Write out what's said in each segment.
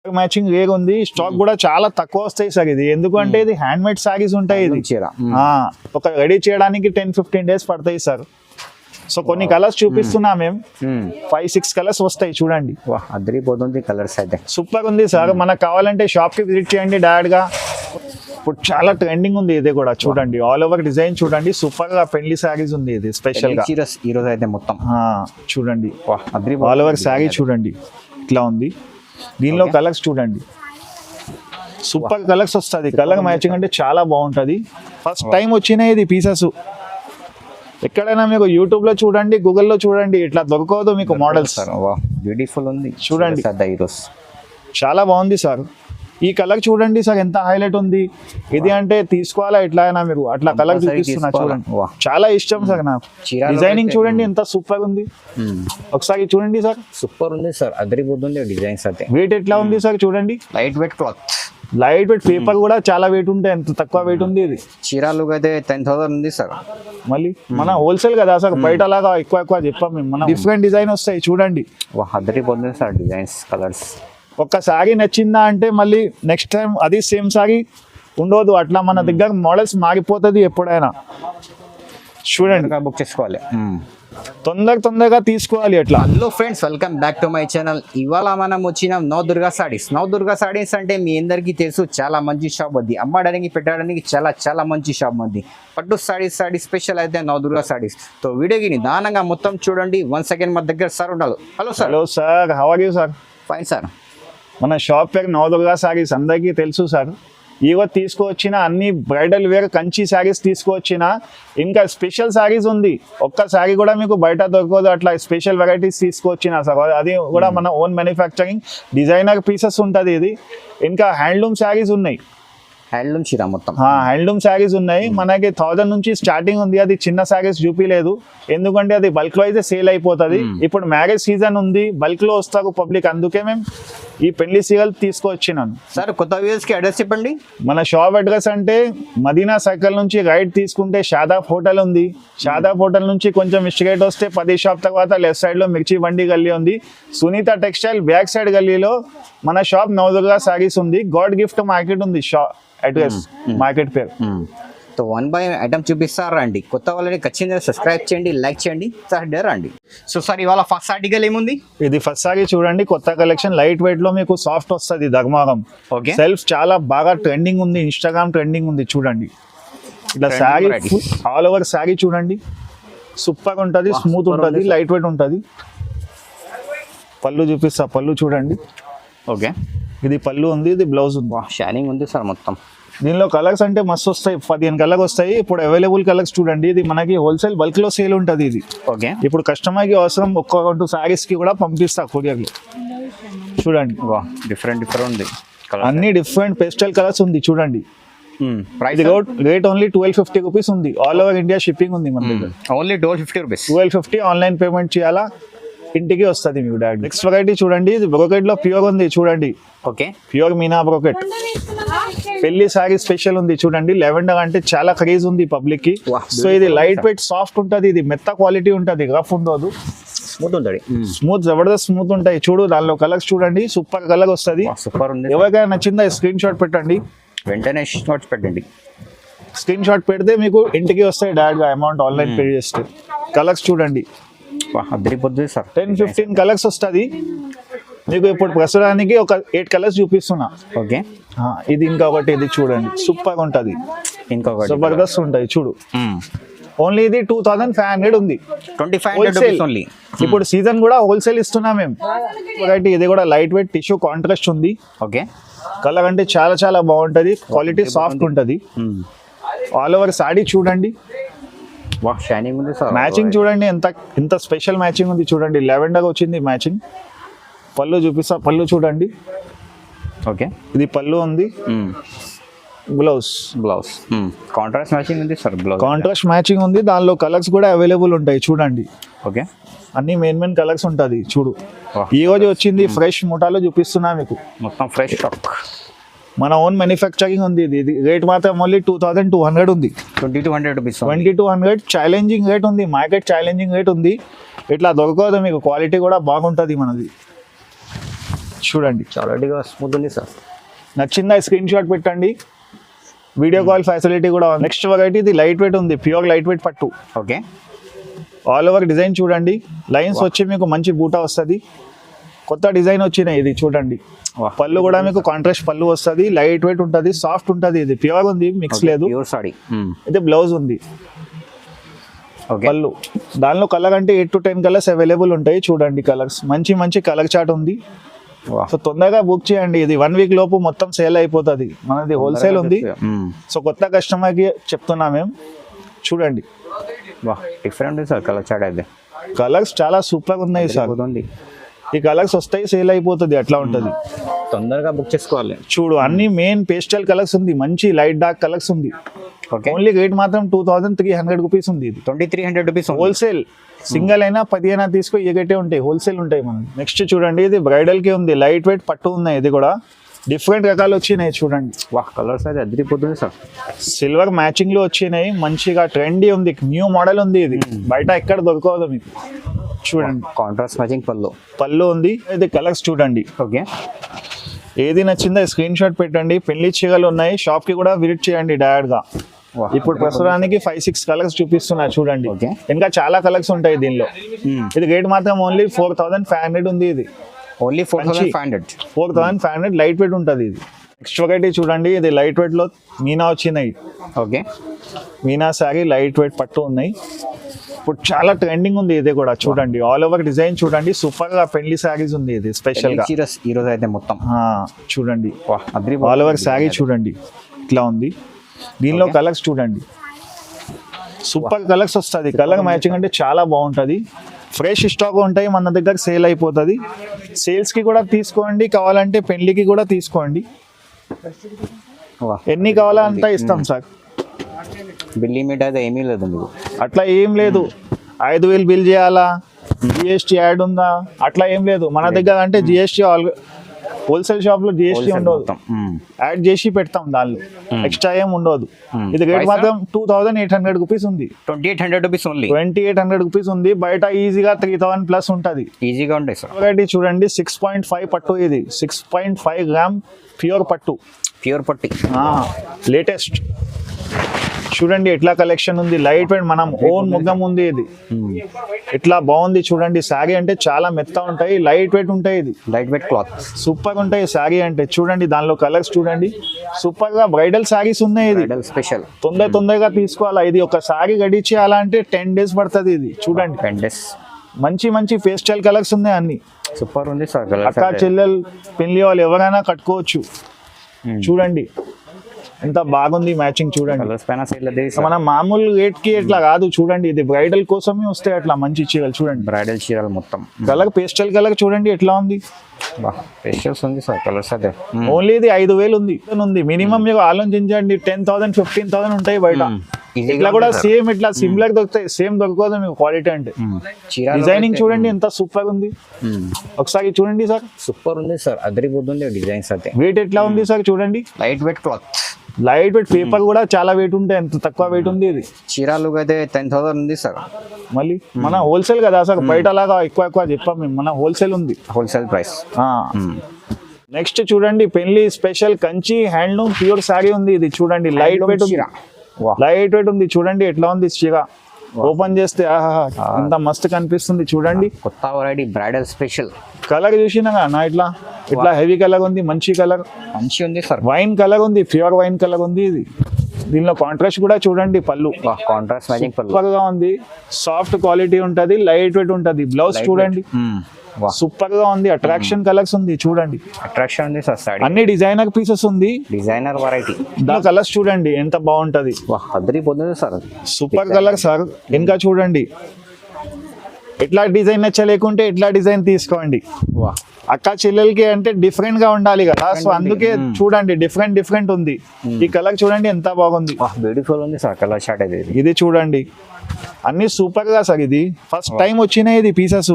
Matching రేగ్ ఉంది. Stock కూడా చాలా తక్కువ వస్తాయి సార్ ఇది, ఎందుకంటే ఇది హ్యాండ్ మేడ్ సారీస్ ఉంటాయి. ఇది ఒక రెడీ చేయడానికి 10-15 days పడతాయి సార్. సో కొన్ని కలర్స్ చూపిస్తున్నా మేము, 5-6 కలర్స్ వస్తాయి చూడండి. అదిరిపోతుంది కలర్స్ అయితే, సూపర్ ఉంది సార్. మనకు కావాలంటే షాప్ కి విజిట్ చేయండి డైరెక్ట్ గా. ఇప్పుడు చాలా ట్రెండింగ్ ఉంది ఇది కూడా చూడండి. ఆల్ ఓవర్ డిజైన్ చూడండి, సూపర్ గా పెళ్లి సారీస్ ఉంది ఇది స్పెషల్ గా ఈ రోజు అయితే మొత్తం చూడండి. ఆల్ ఓవర్ సారీ చూడండి ఇట్లా ఉంది. దీనిలో కలర్స్ చూడండి, సూపర్ కలర్స్ వస్తుంది. కలర్ మ్యాచింగ్ అంటే చాలా బాగుంటది. ఫస్ట్ టైం వచ్చినాయి ఇది పీసెస్. ఎక్కడైనా మీకు యూట్యూబ్ లో చూడండి, గూగుల్లో చూడండి, ఇట్లా దొరకదు మీకు మోడల్స్. బ్యూటిఫుల్ ఉంది చూడండి, చాలా బాగుంది సార్. ఈ కలర్ చూడండి సార్ ఎంత హైలైట్ ఉంది. ఇది అంటే తీసుకోవాలా ఎట్లా అయినా మీరు, అట్లా కలర్ చూపిస్తున్నా చూడండి. చాలా ఇష్టం సార్ నాకు. డిజైనింగ్ చూడండి ఎంత సూపర్ ఉంది. ఒకసారి చూడండి సార్, సూపర్ ఉంది సార్, అదిరిపోతుంది డిజైన్స్ అయితే. వెయిట్ ఎట్లా ఉంది సార్ చూడండి, light weight cloth, light weight. Paper కూడా చాలా వెయిట్ ఉంటాయి, ఎంత తక్కువ వెయిట్ ఉంది ఇది. చీరాలు అయితే 10,000 ఉంది సార్. మళ్ళీ మన హోల్సేల్ కదా సార్, బయట లాగా ఎక్కువ చెప్పాం మేము. మన డిఫరెంట్ డిజైన్ వస్తాయి చూడండి. అదిరిపోతుంది సార్ డిజైన్స్, కలర్స్. ఒక్క సారీ నచ్చిందా అంటే మళ్ళీ నెక్స్ట్ టైం అది సేమ్ సారీ ఉండదు. అట్లా మన దగ్గర మోడల్స్ మారిపోతుంది ఎప్పుడైనా. చూడండి, బుక్ చేసుకోవాలి, తొందరగా తీసుకోవాలి అట్లా. Hello friends, welcome back to my channel. ఇవాళ మనం వచ్చినాం నవదుర్గా సారీస్. నవదుర్గా సారీస్ అంటే మీ అందరికీ తెలుసు, చాలా మంచి షాప్ అది. అమ్మడానికి పెట్టడానికి చాలా మంచి షాప్ అది. పట్టు సారీస్ స్పెషల్ అయితే నవదుర్గా సారీస్. సో వీడియోకి నిదానంగా మొత్తం చూడండి. 1 second మా దగ్గర సార్ ఉండాలి. Hello sir. Hello sir, how are you sir? Fine sir. మన షాప్ పేరు నవదుర్గా సారీస్, అందరికీ తెలుసు సార్. ఇవో తీసుకువచ్చిన అన్ని బ్రైడల్ వేర్ కంచి శారీస్ తీసుకువచ్చిన, ఇంకా స్పెషల్ శారీస్ ఉంది. ఒక్క శారీ కూడా మీకు బయట దొరకదు. అట్లా స్పెషల్ వెరైటీస్ తీసుకువచ్చిన సార్, అది కూడా మన ఓన్ మ్యానుఫ్యాక్చరింగ్ డిజైనర్ పీసెస్ ఉంటుంది ఇది. ఇంకా హ్యాండ్లూమ్ శారీస్ ఉన్నాయి, హ్యాండ్లూమ్ చీర మొత్తం హ్యాండ్లూమ్ శారీస్ ఉన్నాయి. మనకి 1000 నుంచి స్టార్టింగ్ ఉంది. అది చిన్న శారీస్ చూపిలేదు, ఎందుకంటే అది బల్క్ లో అయితే సేల్ అయిపోతుంది. ఇప్పుడు మ్యారేజ్ సీజన్ ఉంది, బల్క్ లో వస్తారు పబ్లిక్, అందుకే మేము ఈ పెళ్లి సీరియల్ తీసుకొచ్చినాను సార్. కొత్త వ్యూస్ కి అడ్రస్ చెప్పండి. మన షాప్ అడ్రస్ అంటే మదీనా సర్కిల్ నుంచి రైట్ తీసుకుంటే షాదాబ్ హోటల్ ఉంది. షాదాబ్ హోటల్ నుంచి కొంచెం స్ట్రైట్ వస్తే 10 షాప్ తర్వాత లెఫ్ట్ సైడ్ లో మిర్చి బండి గల్లీ ఉంది. సునీత టెక్స్టైల్ బ్యాక్ సైడ్ గల్లీలో మన షాప్ నవదుర్గా సారీస్ ఉంది. గాడ్ గిఫ్ట్ మార్కెట్ ఉంది షాప్ అడ్రస్, మార్కెట్ పేరు. సో 1 by ఐటమ్ చూపిస్తారు రండి. కొత్త వాళ్ళని ఖచ్చితంగా సబ్స్క్రైబ్ చేయండి, లైక్ చేయండి సార్. రండి. సో సార్ ఇవాళ ఫస్ట్ ఆర్టికల్ ఏముంది? ఇది ఫస్ట్ సారీ చూడండి, కొత్త కలెక్షన్. లైట్ వెయిట్ లో మీకు సాఫ్ట్ వస్తుంది, ధర్మారం సెల్ఫ్. చాలా బాగా ట్రెండింగ్ ఉంది, ఇన్స్టాగ్రామ్ ట్రెండింగ్ ఉంది చూడండి. ఇట్లా శారీ ఆల్ ఓవర్ శారీ చూడండి, సూపర్ ఉంటుంది, స్మూత్ ఉంటుంది, లైట్ వెయిట్ ఉంటుంది. పళ్ళు చూపిస్తా, పళ్ళు చూడండి. ఓకే, ఇది పళ్ళు ఉంది, ఇది బ్లౌజ్ ఉంది. షైనింగ్ ఉంది సార్ మొత్తం. దీనిలో కలర్స్ అంటే మస్తు వస్తాయి, 15 కలర్స్ వస్తాయి. ఇప్పుడు అవైలబుల్ కలర్స్ చూడండి. ఇది మనకి హోల్సేల్ బల్క్ లో సేల్ ఉంటుంది ఇది. ఓకే, ఇప్పుడు కస్టమర్ కి అవసరం ఒక్క 2 సారీస్ కి కూడా పంపిస్తా కొరియర్ లో. చూడండి, డిఫరెంట్ ఉంది, అన్ని డిఫరెంట్ పేస్టల్ కలర్స్ ఉంది చూడండి. రేట్ ఓన్లీ 1250 రూపీస్ ఉంది. ఆల్ ఓవర్ ఇండియా షిప్పింగ్ ఉంది మన దగ్గర. Only 1250 rupees. 1250 ఆన్లైన్ పేమెంట్ చేయాలా, ఇంటికి వస్తుంది మీకు డైరెక్ట్. నెక్స్ట్ వెరైటీ చూడండి, ఇది బ్రోకెట్ లో ప్యూర్ ఉంది చూడండి. ఓకే, ప్యూర్ మీనా బ్రోకెట్ పెళ్లి సారీ స్పెషల్ ఉంది చూడండి. లెవెండర్ అంటే చాలా క్రేజ్ ఉంది పబ్లిక్ కి. సో ఇది లైట్ వెయిట్ సాఫ్ట్ ఉంటది, ఇది మెత్త క్వాలిటీ ఉంటది, రఫ్ ఉండదు, స్మూత్ ఉంటుంది. స్మూత్ జబర్దస్త్ స్మూత్ ఉంటాయి. చూడు దానిలో కలర్స్ చూడండి, సూపర్ కలర్ వస్తుంది. సూపర్ ఉంది. ఎవరికైనా నచ్చిందా స్క్రీన్ షాట్ పెట్టండి, వెంటనే షాట్ పెట్టండి. స్క్రీన్ షాట్ పెడితే మీకు ఇంటికి వస్తాయి డైరెక్ట్ గా, అమౌంట్ ఆన్లైన్ పే చేస్తే. కలర్స్ చూడండి, 10-15 కలర్స్ వస్తుంది మీకు. ఇప్పుడు ప్రస్తుతానికి ఒక 8 కలర్స్ చూపిస్తున్నా. ఓకే, ఇది ఇంకొకటి, ఇది చూడండి, సూపర్ ఉంటది, ఇంకొకటి జబర్దస్త్ ఉంటది చూడు. ఓన్లీ ఇది 2500 ఉంది, 2500 ఓన్లీ. ఇప్పుడు సీజన్ కూడా హోల్సేల్ ఇస్తున్నా మేము. వెరైటీ ఇది కూడా లైట్ వెయిట్ టిష్యూ కాంట్రాస్ట్ ఉంది. ఓకే, కలర్ అంటే చాలా బాగుంటది, క్వాలిటీ సాఫ్ట్ ఉంటది. ఆల్ ఓవర్ సాడీ చూడండి, షైనింగ్ ఉంది సార్. మ్యాచింగ్ చూడండి ఎంత స్పెషల్ మ్యాచింగ్ ఉంది చూడండి. లెవెండర్ వచ్చింది మ్యాచింగ్. పళ్ళు చూపిస్తా, పళ్ళు చూడండి. ఓకే, ఇది పళ్ళు ఉంది. బ్లౌజ్ కాంట్రాస్ట్ మ్యాచింగ్ ఉంది సార్. బ్లౌజ్ కాంట్రాస్ట్ మ్యాచింగ్ ఉంది, దానిలో కలర్స్ కూడా అవైలబుల్ ఉంటాయి చూడండి. ఓకే, అన్ని మెయిన్ కలర్స్ ఉంటుంది చూడు. ఈ రోజు వచ్చింది ఫ్రెష్ ముఠాలో చూపిస్తున్నా మీకు, మొత్తం ఫ్రెష్ స్టాక్. మన ఓన్ మ్యానుఫ్యాక్చరింగ్ ఉంది. ఇది రేట్ మాత్రం ఓన్లీ 2200 ఉంది. 2200 రూపీస్. 2200 ఛాలెంజింగ్ రేట్ ఉంది, మార్కెట్ ఛాలెంజింగ్ రేట్ ఉంది. ఇట్లా దొరకదు మీకు, క్వాలిటీ కూడా బాగుంటుంది మనది. చూడండి చాలా స్మూత్ ఉంది సార్. నచ్చిందా స్క్రీన్ షాట్ పెట్టండి. వీడియో కాల్ ఫెసిలిటీ కూడా ఉంది. నెక్స్ట్ వెరైటీ ఇది లైట్ వెయిట్ ఉంది, ప్యూర్ లైట్ వెయిట్ పట్టు. ఓకే, ఆల్ ఓవర్ డిజైన్ చూడండి, లైన్స్ వచ్చి మీకు మంచి బూటా వస్తుంది. కొత్త డిజైన్ వచ్చినాయి ఇది చూడండి. పళ్ళు కూడా మీకు కాంట్రాస్ట్ పళ్ళు వస్తుంది, లైట్ వెయిట్ ఉంటుంది, సాఫ్ట్ ఉంటుంది. ఇది ప్యూర్ ఉంది, మిక్స్ లేదు. ప్యూర్ సాడీ. ఇది బ్లౌజ్ ఉంది, పళ్ళు. దానిలో కలర్ అంటే 8 to 10 కలర్స్ అవైలబుల్ ఉంటాయి. చూడండి కలర్స్, మంచి మంచి కలర్ చార్ట్ ఉంది. సో తొందరగా బుక్ చేయండి, ఇది 1 week లోపు మొత్తం సేల్ అయిపోతుంది. మనది హోల్సేల్ ఉంది. సో కొత్త కస్టమర్కి చెప్తున్నా మేము. చూడండి డిఫరెంట్ సార్ కలర్ చార్ట్ అయితే. కలర్స్ చాలా సూపర్ ఉన్నాయి సార్. ఈ కలర్స్ వస్తాయి, సేల్ అయిపోతుంది, అట్లా ఉంటుంది. తొందరగా బుక్ చేసుకోవాలి. చూడు అన్ని మెయిన్ పేస్టల్ కలర్స్ ఉంది, మంచి లైట్ డార్క్ కలర్స్ ఉంది. ఓకే, ఓన్లీ రేట్ మాత్రం 2300 రూపీస్ ఉంది. ఇది 2300 రూపీస్ హోల్సేల్. సింగిల్ అయినా 10 అయినా తీసుకో, ఏ గట్టే ఉంటాయి, హోల్సేల్ ఉంటాయి మనం. నెక్స్ట్ చూడండి, ఇది బ్రైడల్ కి ఉంది, లైట్ వెయిట్ పట్టు ఉన్నాయి. ఇది కూడా డిఫరెంట్ రకాలు వచ్చినాయి చూడండి. కలర్స్ అయితే అదిరిపోతుంది సార్. సిల్వర్ మ్యాచింగ్ లో వచ్చినాయి, మంచిగా ట్రెండీ ఉంది, న్యూ మోడల్ ఉంది. ఇది బయట ఎక్కడ దొరకదు మీకు. చూడండి కాంట్రాస్ట్ మ్యాచింగ్ పళ్ళు ఉంది. ఇది కలర్స్ చూడండి. ఓకే, ఏది నచ్చిందో స్క్రీన్ షాట్ పెట్టండి. పెళ్లి చీరలు ఉన్నాయి, షాప్ కి కూడా విజిట్ చేయండి డైరెక్ట్ గా. ఇప్పుడు ప్రస్తుతానికి 5-6 కలర్స్ చూపిస్తున్నా చూడండి. ఇంకా చాలా కలర్స్ ఉంటాయి దీనిలో. ఇది రేట్ మాత్రం ఓన్లీ 4500 ఉంది. ఇది ఓన్లీ 4500 లైట్ వెయిట్ ఉంటుంది. ఇది నెక్స్ట్ వెరైటీ చూడండి, ఇది లైట్ వెయిట్ లో మీనా వచ్చినాయి. Okay, Meena sari light weight పట్టు ఉన్నాయి. ఇప్పుడు చాలా ట్రెండింగ్ ఉంది. ఇది కూడా చూడండి, ఆల్ ఓవర్ డిజైన్ చూడండి, సూపర్ గా పెళ్లి శారీస్ ఉంది. ఇది స్పెషల్ గా ఈ రోజు అయితే మొత్తం చూడండి, ఆల్ ఓవర్ శారీ చూడండి ఇట్లా ఉంది. దీనిలో కలర్స్ చూడండి, సూపర్ కలర్స్ వస్తుంది. కలర్ మ్యాచింగ్ అంటే చాలా బాగుంటుంది. ఫ్రెష్ స్టాక్ ఉంటాయి మన దగ్గర, సేల్ అయిపోతుంది. సేల్స్ కి కూడా తీసుకోండి, కావాలంటే పెళ్లికి కూడా తీసుకోండి. ఎన్ని కావాలా అంతా ఇస్తాం సార్. బిల్ లిమిట్ అయితే ఏమీ లేదు మీకు. అట్లా ఏం లేదు, 5000 బిల్ చేయాలా, జిఎస్టీ యాడ్ ఉందా, అట్లా ఏం లేదు మన దగ్గర. అంటే జిఎస్టీ హోల్సేల్ షాప్ లో జిఎస్టీ ఉండదు, యాడ్ చేసి పెడతాం దానిలో, ఎక్స్ట్రా ఏం ఉండదు. ఇది రేట్ మాత్రం 2800 రూపీస్ ఉంది. 2800 రూపీస్ ఓన్లీ. 2800 రూపీస్ ఉంది. బయట ఈజీగా 3000 ప్లస్ ఉంటుంది. ఈజీగా ఉంటాయి సార్. వెరైటీ చూడండి, 6.5 పట్టు. ఇది 6.5 గ్రామ్ ప్యూర్ పట్టు. ప్యూర్ పట్టు లేటెస్ట్ చూడండి ఎట్లా కలెక్షన్ ఉంది. లైట్ వెయిట్ మనం ఓన్ ముగ్గం ఉంది. ఇది ఇట్లా బాగుంది చూడండి. శారీ అంటే చాలా మెత్త ఉంటాయి, లైట్ వెయిట్ ఉంటాయి. ఇది లైట్ వెయిట్ క్లాత్ సూపర్ ఉంటాయి శారీ అంటే. చూడండి దానిలో కలర్స్ చూడండి, సూపర్ గా బ్రైడల్ శారీస్ ఉన్నాయి. ఇది స్పెషల్, తొందరగా తీసుకోవాలా. ఇది ఒక శారీ రెడీ చేయాలంటే 10 days పడుతుంది. ఇది చూడండి 10 days. మంచి పేస్టల్ కలర్స్ ఉన్నాయి అన్ని. సూపర్ ఉంది సార్. అక్క చెల్లెలు పెళ్లి వాళ్ళు ఎవరైనా కట్టుకోవచ్చు. చూడండి ఎంత బాగుంది మ్యాచింగ్. చూడండి మన మామూలు రేట్ కి ఎట్లా కాదు. చూడండి ఇది బ్రైడల్ కోసమే వస్తాయి అట్లా మంచి చీరలు. చూడండి బ్రైడల్ చీరలు మొత్తం కలర్ పేస్టల్ కలర్ చూడండి ఎట్లా ఉంది. పేస్టల్స్ ఉంది సార్ కలర్స్ అదే. ఓన్లీ ఇది 5000 ఉంది. మినిమం మీకు ఆలోచించండి 10,000 15,000 ఉంటాయి బయట. ఇట్లా కూడా సేమ్ ఇట్లా సిమిలర్ దొరుకుతాయి, సేమ్ దొరకదు మీకు క్వాలిటీ అంటే. డిజైనింగ్ చూడండి ఎంత సూపర్ ఉంది. ఒకసారి చూడండి సార్, సూపర్ ఉంది సార్, అదిరిపోతుంది డిజైన్స్ అయితే. వెయిట్ ఎట్లా ఉంది సార్ చూడండి. Light weight cloth, light weight paper కూడా చాలా వెయిట్ ఉంటాయి. ఎంత తక్కువ వెయిట్ ఉంది. ఇది చీరాలు అయితే 10,000 ఉంది సార్. మళ్ళీ మన హోల్సేల్ కదా సార్, బయట లాగా ఎక్కువ చెప్పాం మేము. మన హోల్సేల్ ఉంది, హోల్సేల్ ప్రైస్. నెక్స్ట్ చూడండి పెళ్లి special Kanchi handloom pure sari ఉంది. ఇది చూడండి లైట్ వెయిట్ ఉంది, లైట్ వెయిట్ ఉంది. చూడండి ఎట్లా ఉంది చీర. ఓపెన్ చేస్తే ఎంత మస్తు కనిపిస్తుంది చూడండి. కొత్త వెరైటీ బ్రైడల్ స్పెషల్. కలర్ చూసినా నా ఇట్లా హెవీ కలర్ ఉంది, మంచి కలర్ ఉంది సార్. వైన్ కలర్ ఉంది, ప్యూర్ వైన్ కలర్ ఉంది. ఇది దీనిలో కాంట్రాస్ట్ కూడా చూడండి. పళ్ళు కాంట్రాస్ట్ మ్యాచింగ్ పళ్ళు సూపర్ గా ఉంది. సాఫ్ట్ క్వాలిటీ ఉంటది, లైట్ వెయిట్ ఉంటది. బ్లౌజ్ చూడండి సూపర్ గా ఉంది. అట్రాక్షన్ కలర్స్ ఉంది చూడండి. అట్రాక్షన్ ఉంది సార్. అన్ని డిజైనర్ పీసెస్ ఉంది, డిజైనర్ వెరైటీ. దాని కలర్స్ చూడండి ఎంత బాగుంటది. అదిరిపోతుంది సార్, సూపర్ కలర్ సార్. ఇంకా చూడండి ఎట్లా డిజైన్ నచ్చలేకుంటే ఎట్లా డిజైన్ తీసుకోండి. అక్క చెల్లెలకి అంటే డిఫరెంట్ గా ఉండాలి కదా, సో అందుకే చూడండి డిఫరెంట్ ఉంది. ఈ కలర్ చూడండి ఎంత బాగుంది, బ్యూటిఫుల్ ఉంది సార్ కలర్ షార్ట్ అయితే. ఇది చూడండి అన్ని సూపర్ గా సార్. ఇది ఫస్ట్ టైం వచ్చినాయి ఇది పీసెస్.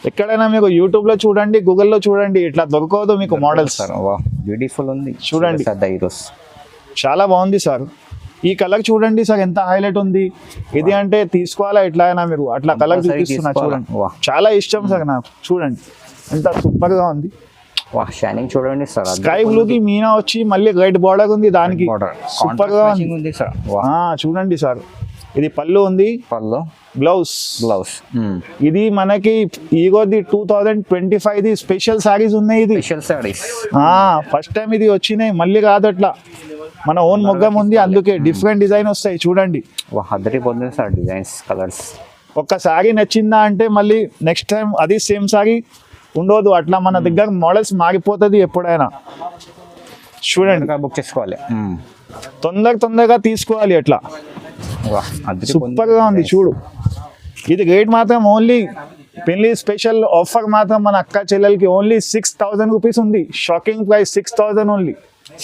ఎక్కడైనా మీకు యూట్యూబ్ లో చూడండి, గూగుల్లో చూడండి, ఇట్లా దొరకదు మీకు మోడల్స్. బ్యూటిఫుల్ ఉంది చూడండి, చాలా బాగుంది సార్. ఈ కలర్ చూడండి సార్ ఎంత హైలైట్ ఉంది. ఇది అంటే తీసుకోవాలా ఎట్లా అయినా మీరు, అట్లా కలర్ చూపిస్తున్నా చూడండి. చాలా ఇష్టం సార్ నాకు. చూడండి ఎంత సూపర్ గా ఉంది. వా షైనింగ్ చూడండి సార్. స్కై బ్లూ కి మీనా వచ్చి మళ్ళీ రెడ్ బార్డర్ ఉంది దానికి, సూపర్ గా ఉంది. ఉంది సార్. వా చూడండి సార్, ఇది పళ్ళు ఉంది, పళ్ళు బ్లౌజ్. ఇది మనకి ఈగోది 2025 ది స్పెషల్ సారీస్ ఉన్నాయి. ఇది స్పెషల్ సారీస్ ఫస్ట్ టైం ఇది వచ్చినాయి, మళ్ళీ కాదు అట్లా. మన ఓన్ మొగ్గం ఉంది, అందుకే డిఫరెంట్ డిజైన్ వస్తాయి చూడండి. అద్దరిపోతుంది సార్ డిజైన్స్, కలర్స్. ఒక్క సారీ నచ్చిందా అంటే మళ్ళీ నెక్స్ట్ టైం అది సేమ్ సారీ ఉండదు. అట్లా మన దగ్గర మోడల్స్ మారిపోతుంది ఎప్పుడైనా. చూడండి, బుక్ చేసుకోవాలి, తొందరగా తీసుకోవాలి అట్లా. సూపర్ గా ఉంది చూడు. ఇది రేట్ మాత్రం ఓన్లీ పెళ్లి స్పెషల్ ఆఫర్ మాత్రం మన అక్క చెల్లెలకి ఓన్లీ 6,000 రూపీస్ ఉంది. Shocking price 6,000 only.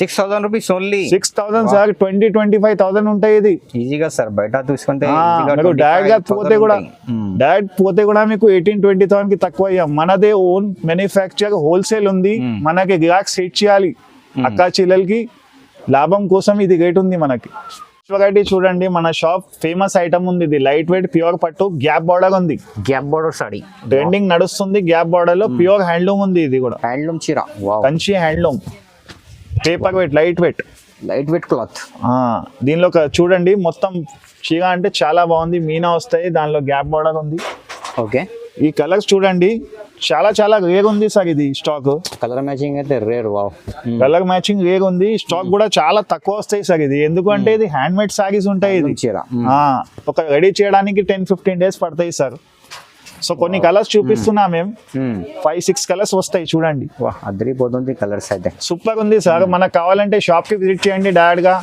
6,000 rupees only. 6,000 sir, 20-25,000 ఉంటాయి ఇది ఈజీగా సార్. బయట తీసుకుంటే డైరెక్ట్ పోతే కూడా మీకు 18-20,000 కి తక్కువ అయ్యాం. మనదే ఓన్ మ్యానుఫ్యాక్చర్, హోల్సేల్ ఉంది. మనకి గ్రాహక్ సెట్ చేయాలి. అక్క చెల్లెలకి లాభం కోసం ఇది రేట్ ఉంది మనకి. వెరైటీ చూడండి, మన షాప్ ఫేమస్ ఐటమ్ ఉంది. ఇది లైట్ వెయిట్ ప్యూర్ పట్టు, గ్యాప్ బార్డర్ ఉంది. గ్యాప్ బార్డర్ సారీ ట్రెండింగ్ నడుస్తుంది. గ్యాప్ బార్డర్ లో ప్యూర్ హ్యాండ్లూమ్ ఉంది. ఇది కూడా హ్యాండ్లూమ్ చీర, Kanchi handloom, paper weight, light weight cloth. దీనిలో చూడండి మొత్తం చీర అంటే చాలా బాగుంది. మీనా వస్తాయి, దానిలో గ్యాప్ బార్డర్ ఉంది. ఓకే, ఈ కలర్స్ చూడండి, చాలా రేర్ ఉంది సార్. ఇది స్టాక్ కలర్ మ్యాచింగ్ అయితే rare. Wow, colour matching rare ఉంది. స్టాక్ కూడా చాలా తక్కువ వస్తాయి సార్. ఇది ఎందుకంటే ఇది హ్యాండ్ మేడ్ సారీస్ ఉంటాయి. ఇది ఒక రెడీ చేయడానికి 10-15 డేస్ పడతాయి సార్. సో కొన్ని కలర్స్ చూపిస్తున్నా మేము, 5-6 కలర్స్ వస్తాయి చూడండి. అద్దరిపోతుంది కలర్స్ అయితే. సూపర్ ఉంది సార్. మనకు కావాలంటే షాప్ కి విజిట్ చేయండి డైరెక్ట్ గా.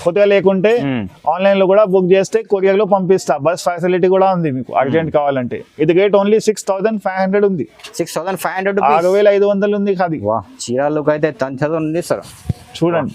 కొద్దిగా లేకుంటే ఆన్లైన్ లో కూడా బుక్ చేస్తే కొరియర్ లో పంపిస్తా. బస్ ఫెసిలిటీ కూడా ఉంది మీకు అర్జెంట్ కావాలంటే. ఇది రేట్ ఓన్లీ 6,500 ఉంది. 6,500, 6,500 ఉంది. అది చీరాలకు అయితే 10,000 ఉంది సార్. చూడండి.